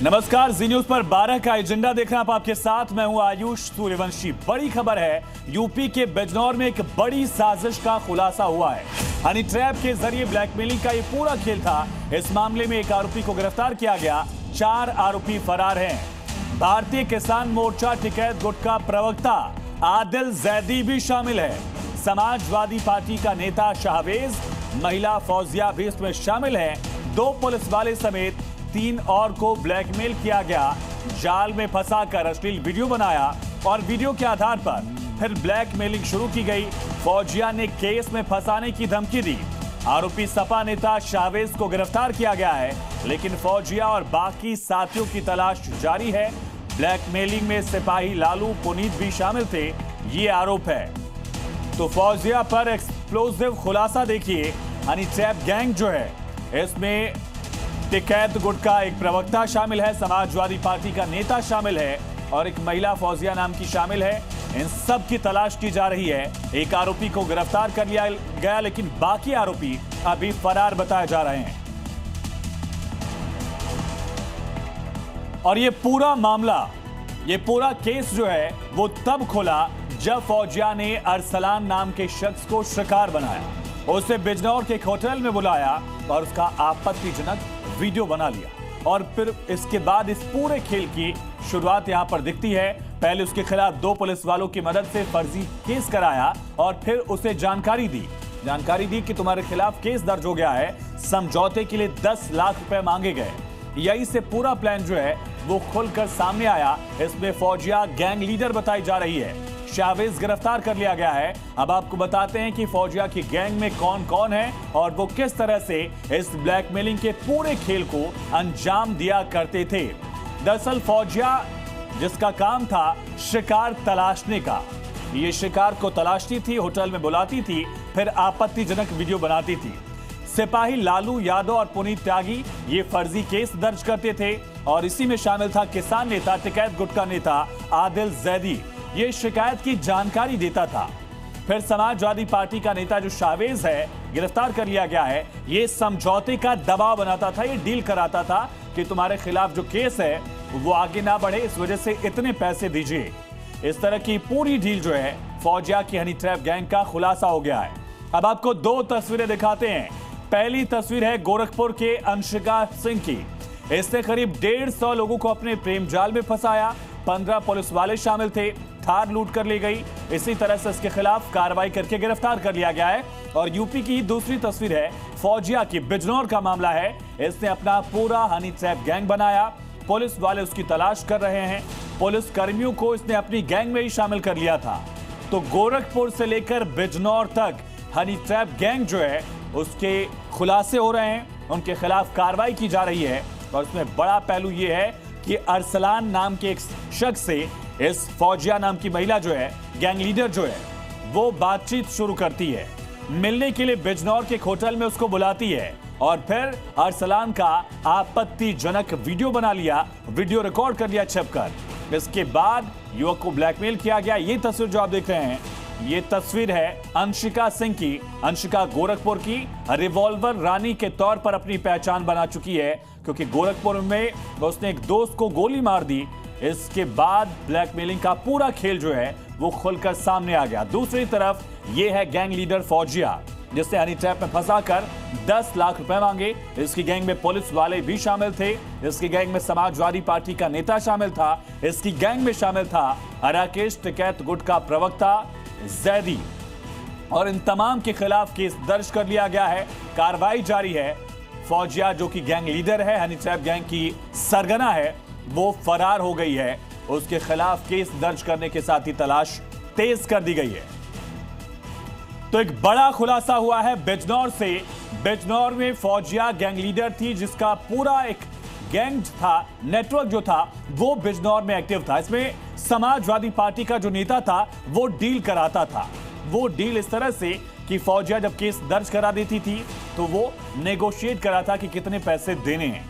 नमस्कार, जी न्यूज पर 12 का एजेंडा देखना आप आपके साथ। मैं हूं आयुष सूर्यवंशी। बड़ी खबर है, यूपी के बिजनौर में एक बड़ी साजिश का खुलासा हुआ है। हनी ट्रैप के जरिए ब्लैकमेलिंग का ये पूरा खेल था। इस मामले में एक आरोपी को गिरफ्तार किया गया, 4 आरोपी फरार हैं। भारतीय किसान मोर्चा टिकैत गुट का प्रवक्ता आदिल जैदी भी शामिल है। समाजवादी पार्टी का नेता शाहवेज, महिला फौजिया भी इसमें शामिल है। 2 पुलिस वाले समेत 3 और को ब्लैकमेल किया गया। जाल में फंसाकर अश्लील वीडियो बनाया और वीडियो के आधार पर फिर ब्लैकमेलिंग शुरू की गई। फौजिया ने केस में फंसाने की धमकी दी। आरोपी सपा नेता शाहवेज को गिरफ्तार किया गया है, लेकिन फौजिया और बाकी साथियों की तलाश जारी है। ब्लैकमेलिंग में सिपाही लालू पुनीत भी शामिल थे, ये आरोप है। तो फौजिया पर एक्सप्लोसिव खुलासा देखिए। हनी ट्रैप गैंग जो है, इसमें टिकैत गुट का एक प्रवक्ता शामिल है, समाजवादी पार्टी का नेता शामिल है और एक महिला फौजिया नाम की शामिल है। इन सब की तलाश की जा रही है। एक आरोपी को गिरफ्तार कर लिया गया, लेकिन बाकी आरोपी अभी फरार बताए जा रहे हैं। और ये पूरा मामला, ये पूरा केस जो है वो तब खुला जब फौजिया ने अरसलान नाम के शख्स को शिकार बनाया। उसे बिजनौर के एक होटल में बुलाया और उसका आपत्तिजनक वीडियो बना लिया और फिर इसके बाद इस पूरे खेल की शुरुआत यहां पर दिखती है। पहले उसके खिलाफ 2 पुलिस वालों की मदद से फर्जी केस कराया और फिर उसे जानकारी दी कि तुम्हारे खिलाफ केस दर्ज हो गया है। समझौते के लिए 10 लाख रुपए मांगे गए। यही से पूरा प्लान जो है वो खुलकर सामने आया। इसमें फौजिया गैंग लीडर बताई जा रही है। शाहवेज गिरफ्तार कर लिया गया है। अब आपको बताते हैं कि फौजिया की गैंग में कौन कौन है और वो किस तरह से इस ब्लैकमेलिंग के पूरे खेल को अंजाम दिया करते थे। दरअसल फौजिया, जिसका काम था शिकार तलाशने का, ये शिकार को तलाशती थी, होटल में बुलाती थी, फिर आपत्तिजनक वीडियो बनाती थी। सिपाही लालू यादव और पुनीत त्यागी ये फर्जी केस दर्ज करते थे और इसी में शामिल था किसान नेता, टिकैत गुट का नेता आदिल जैदी। ये शिकायत की जानकारी देता था। फिर समाजवादी पार्टी का नेता जो शाहवेज है, गिरफ्तार कर लिया गया है। ये समझौते का दबाव बनाता था, ये डील कराता था कि तुम्हारे खिलाफ जो केस है वो आगे ना बढ़े, इस वजह से इतने पैसे दीजिए। इस तरह की पूरी डील जो है फौजिया की हनी ट्रैप गैंग का खुलासा हो गया है। अब आपको 2 तस्वीरें दिखाते हैं। पहली तस्वीर है गोरखपुर के अंशिका सिंह की। इसने करीब 150 लोगों को अपने प्रेम जाल में फंसाया। 15 पुलिस वाले शामिल थे। थार लूट कर ली गई। इसी तरह से इसके खिलाफ कार्रवाई करके गिरफ्तार कर लिया गया है। और यूपी की दूसरी तस्वीर है फौजिया की। बिजनौर का मामला है। इसने अपना पूरा हनी ट्रैप गैंग बनाया। पुलिस वाले उसकी तलाश कर रहे हैं। पुलिस कर्मियों को इसने अपनी गैंग में ही शामिल कर लिया था। तो गोरखपुर से लेकर बिजनौर तक हनी ट्रैप गैंग जो है उसके खुलासे हो रहे हैं, उनके खिलाफ कार्रवाई की जा रही है। और इसमें बड़ा पहलू यह है कि अरसलान नाम के एक शख्स से इस फौजिया नाम की महिला जो है, गैंग लीडर जो है, वो बातचीत शुरू करती है। मिलने के लिए बिजनौर के एक होटल में उसको बुलाती है और फिर अरसलान का आपत्तिजनक वीडियो बना लिया, वीडियो रिकॉर्ड कर लिया छिपकर। इसके बाद युवक को ब्लैकमेल किया गया। ये तस्वीर जो आप देख रहे हैं, ये तस्वीर है अंशिका सिंह की। अंशिका गोरखपुर की रिवॉल्वर रानी के तौर पर अपनी पहचान बना चुकी है, क्योंकि गोरखपुर में उसने एक दोस्त को गोली मार दी। इसके बाद ब्लैकमेलिंग का पूरा खेल जो है वो खुलकर सामने आ गया। दूसरी तरफ ये है गैंग लीडर फौजिया, जिसने हनी ट्रैप में फंसाकर 10 लाख रुपए मांगे। इसकी गैंग में पुलिस वाले भी शामिल थे। इसकी गैंग में समाजवादी पार्टी का नेता शामिल था। इसकी गैंग में शामिल था राकेश, टिकैत गुट का प्रवक्ता जैदी। और इन तमाम के खिलाफ केस दर्ज कर लिया गया है। कार्रवाई जारी है। फौजिया, जो कि गैंग लीडर है, हनी ट्रैप गैंग की सरगना है, वो फरार हो गई है। उसके खिलाफ केस दर्ज करने के साथ ही तलाश तेज कर दी गई है। तो एक बड़ा खुलासा हुआ है बिजनौर से। बिजनौर में फौजिया गैंग लीडर थी, जिसका पूरा एक गैंग था, नेटवर्क जो था वो बिजनौर में एक्टिव था। इसमें समाजवादी पार्टी का जो नेता था वो डील कराता था। वो डील इस तरह से कि फौजिया जब केस दर्ज करा देती थी तो वो नेगोशिएट करा था कि कितने पैसे देने हैं।